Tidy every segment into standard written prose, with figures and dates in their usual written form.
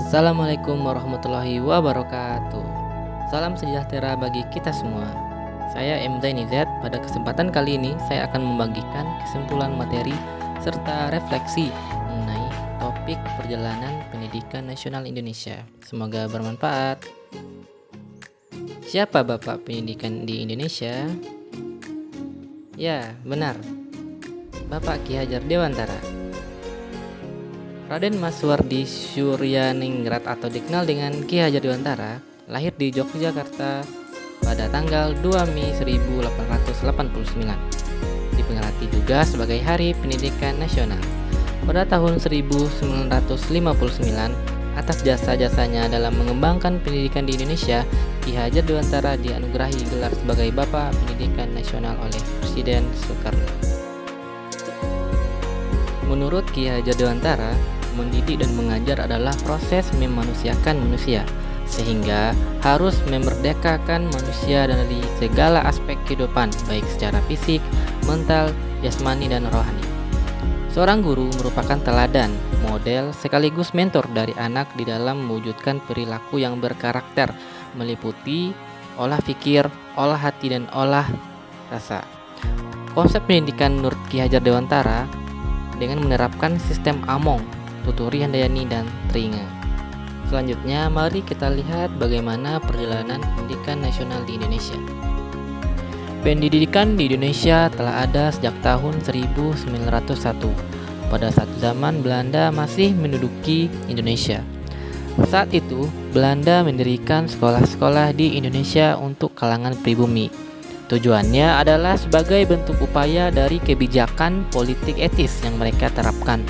Assalamualaikum warahmatullahi wabarakatuh. Salam sejahtera bagi kita semua. Saya M. Zaini Z. Pada kesempatan kali ini saya akan membagikan kesimpulan materi serta refleksi mengenai topik perjalanan pendidikan nasional Indonesia. Semoga bermanfaat. Siapa Bapak Pendidikan di Indonesia? Ya, benar. Bapak Ki Hajar Dewantara. Raden Maswardi Suryaningrat atau dikenal dengan Ki Hajar Dewantara lahir di Yogyakarta pada tanggal 2 Mei 1889. Diperingati juga sebagai Hari Pendidikan Nasional. Pada tahun 1959, atas jasa-jasanya dalam mengembangkan pendidikan di Indonesia, Ki Hajar Dewantara dianugerahi gelar sebagai Bapak Pendidikan Nasional oleh Presiden Soekarno. Menurut Ki Hajar Dewantara, mendidik dan mengajar adalah proses memanusiakan manusia, sehingga harus memerdekakan manusia dari segala aspek kehidupan, baik secara fisik, mental, jasmani, dan rohani. Seorang guru merupakan teladan, model, sekaligus mentor dari anak di dalam mewujudkan perilaku yang berkarakter, meliputi olah pikir, olah hati, dan olah rasa. Konsep pendidikan menurut Ki Hajar Dewantara dengan menerapkan sistem Among, Tuturi Handayani, dan Tringa. Selanjutnya, mari kita lihat bagaimana perjalanan pendidikan nasional di Indonesia. Pendidikan di Indonesia telah ada sejak tahun 1901, pada saat zaman Belanda masih menduduki Indonesia. Saat itu, Belanda mendirikan sekolah-sekolah di Indonesia untuk kalangan pribumi. Tujuannya adalah sebagai bentuk upaya dari kebijakan politik etis yang mereka terapkan.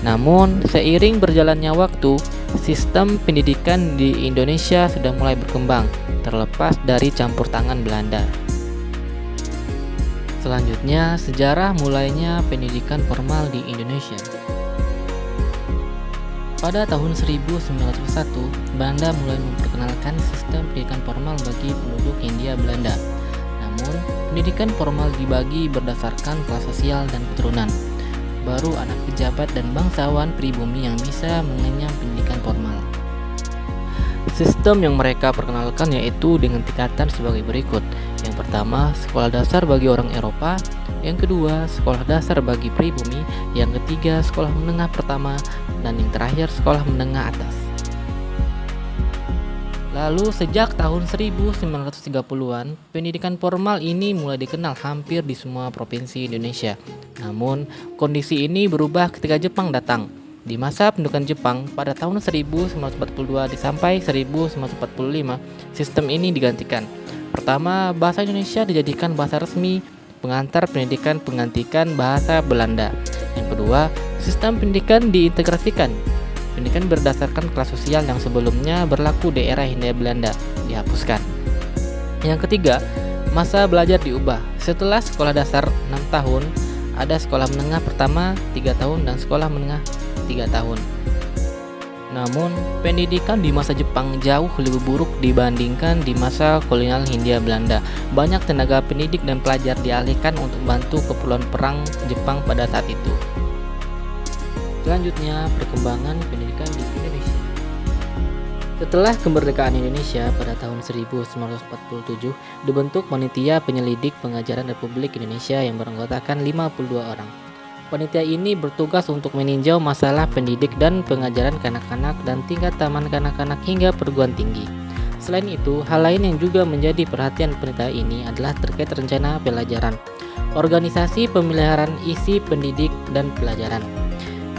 Namun, seiring berjalannya waktu, sistem pendidikan di Indonesia sudah mulai berkembang, terlepas dari campur tangan Belanda. Selanjutnya, sejarah mulainya pendidikan formal di Indonesia. Pada tahun 1901, Belanda mulai memperkenalkan sistem pendidikan formal bagi penduduk Hindia Belanda. Namun, pendidikan formal dibagi berdasarkan kelas sosial dan keturunan. Baru anak pejabat dan bangsawan pribumi yang bisa mengenyam pendidikan formal. Sistem yang mereka perkenalkan yaitu dengan tingkatan sebagai berikut. Yang pertama, sekolah dasar bagi orang Eropa. Yang kedua, sekolah dasar bagi pribumi. Yang ketiga, sekolah menengah pertama. Dan yang terakhir, sekolah menengah atas. Lalu sejak tahun 1930-an, pendidikan formal ini mulai dikenal hampir di semua provinsi Indonesia. Namun, kondisi ini berubah ketika Jepang datang. Di masa pendudukan Jepang pada tahun 1942 sampai 1945, sistem ini digantikan. Pertama, bahasa Indonesia dijadikan bahasa resmi pengantar pendidikan penggantikan bahasa Belanda. Yang kedua, sistem pendidikan diintegrasikan. Pendidikan berdasarkan kelas sosial yang sebelumnya berlaku di era Hindia Belanda dihapuskan. Yang ketiga, masa belajar diubah. Setelah sekolah dasar 6 tahun, ada sekolah menengah pertama 3 tahun dan sekolah menengah 3 tahun. Namun, pendidikan di masa Jepang jauh lebih buruk dibandingkan di masa kolonial Hindia Belanda. Banyak tenaga pendidik dan pelajar dialihkan untuk membantu keperluan perang Jepang pada saat itu. Selanjutnya, perkembangan pendidikan di Indonesia. Setelah kemerdekaan Indonesia pada tahun 1947, dibentuk Panitia Penyelidik Pengajaran Republik Indonesia yang beranggotakan 52 orang. Panitia ini bertugas untuk meninjau masalah pendidik dan pengajaran kanak-kanak dan tingkat taman kanak-kanak hingga perguruan tinggi. Selain itu, hal lain yang juga menjadi perhatian panitia ini adalah terkait rencana pelajaran, organisasi pemeliharaan isi pendidik dan pelajaran.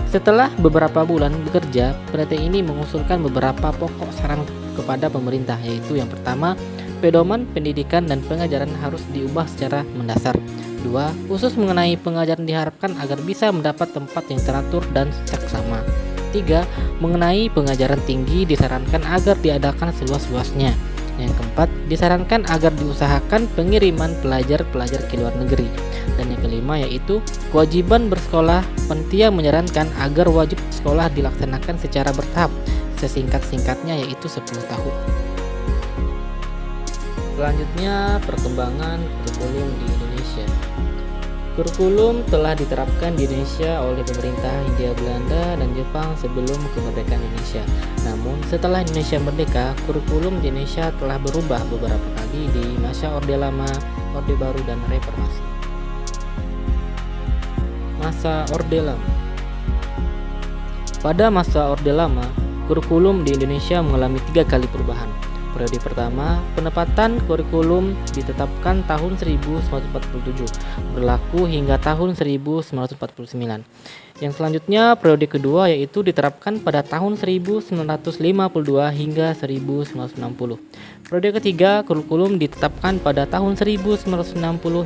Setelah beberapa bulan bekerja, panitia ini mengusulkan beberapa pokok saran kepada pemerintah, yaitu yang pertama, pedoman pendidikan dan pengajaran harus diubah secara mendasar. 2. Khusus mengenai pengajaran diharapkan agar bisa mendapat tempat yang teratur dan seksama. 3. Mengenai pengajaran tinggi disarankan agar diadakan seluas-luasnya. Yang keempat, disarankan agar diusahakan pengiriman pelajar-pelajar ke luar negeri. Dan yang kelima yaitu kewajiban bersekolah. Panitia menyarankan agar wajib sekolah dilaksanakan secara bertahap, sesingkat-singkatnya yaitu 10 tahun. Selanjutnya, perkembangan kurikulum di Indonesia. Kurikulum telah diterapkan di Indonesia oleh pemerintah Hindia Belanda dan Jepang sebelum kemerdekaan Indonesia. Namun, setelah Indonesia merdeka, kurikulum di Indonesia telah berubah beberapa kali di masa Orde Lama, Orde Baru, dan Reformasi. Masa Orde Lama. Pada masa Orde Lama, kurikulum di Indonesia mengalami 3 kali perubahan. Periode pertama, penempatan kurikulum ditetapkan tahun 1947, berlaku hingga tahun 1949. Yang selanjutnya, periode kedua yaitu diterapkan pada tahun 1952 hingga 1960. Periode ketiga, kurikulum ditetapkan pada tahun 1960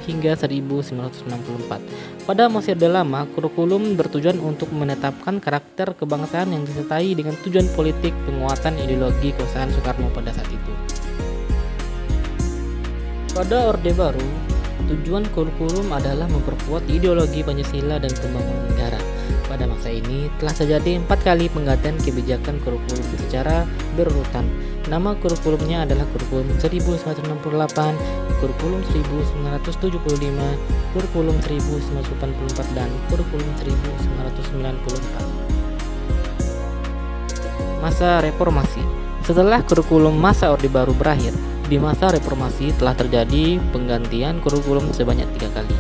hingga 1964. Pada masa Orde Lama, kurikulum bertujuan untuk menetapkan karakter kebangsaan yang disertai dengan tujuan politik penguatan ideologi kekuasaan Soekarno pada saat itu. Pada Orde Baru, tujuan kurikulum adalah memperkuat ideologi Pancasila dan pembangunan negara. Pada masa ini telah terjadi 4 kali penggantian kebijakan kurikulum secara berurutan. Nama kurikulumnya adalah kurikulum 1968, kurikulum 1975, kurikulum 1984, dan kurikulum 1994. Masa Reformasi. Setelah kurikulum masa Orde Baru berakhir, di masa Reformasi telah terjadi penggantian kurikulum sebanyak 3 kali.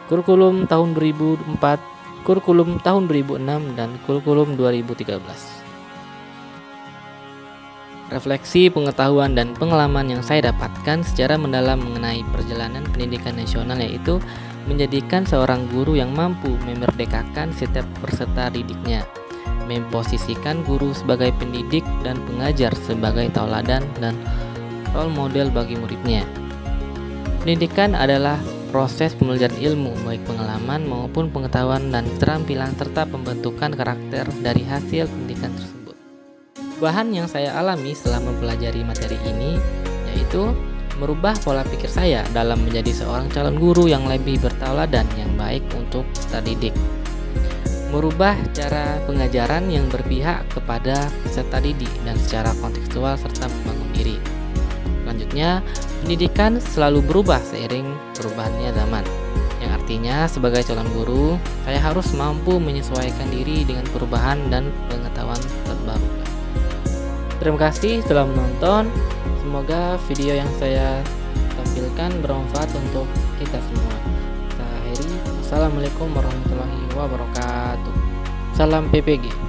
Kurikulum tahun 2004, kurikulum tahun 2006, dan kurikulum 2013. Refleksi pengetahuan dan pengalaman yang saya dapatkan secara mendalam mengenai perjalanan pendidikan nasional yaitu menjadikan seorang guru yang mampu memerdekakan setiap peserta didiknya, memposisikan guru sebagai pendidik dan pengajar sebagai tauladan dan role model bagi muridnya. Pendidikan adalah proses pembelajaran ilmu, baik pengalaman maupun pengetahuan dan keterampilan serta pembentukan karakter dari hasil pendidikan tersebut. Perubahan yang saya alami setelah mempelajari materi ini yaitu merubah pola pikir saya dalam menjadi seorang calon guru yang lebih bertauladan yang baik untuk peserta didik. Merubah cara pengajaran yang berpihak kepada peserta didik dan secara kontekstual serta membangun diri. Selanjutnya, pendidikan selalu berubah seiring perubahannya zaman. Yang artinya sebagai calon guru, saya harus mampu menyesuaikan diri dengan perubahan dan pengetahuan terbaru. Terima kasih telah menonton. Semoga video yang saya tampilkan bermanfaat untuk kita semua. Saya akhiri. Assalamualaikum warahmatullahi wabarakatuh. Salam PPG.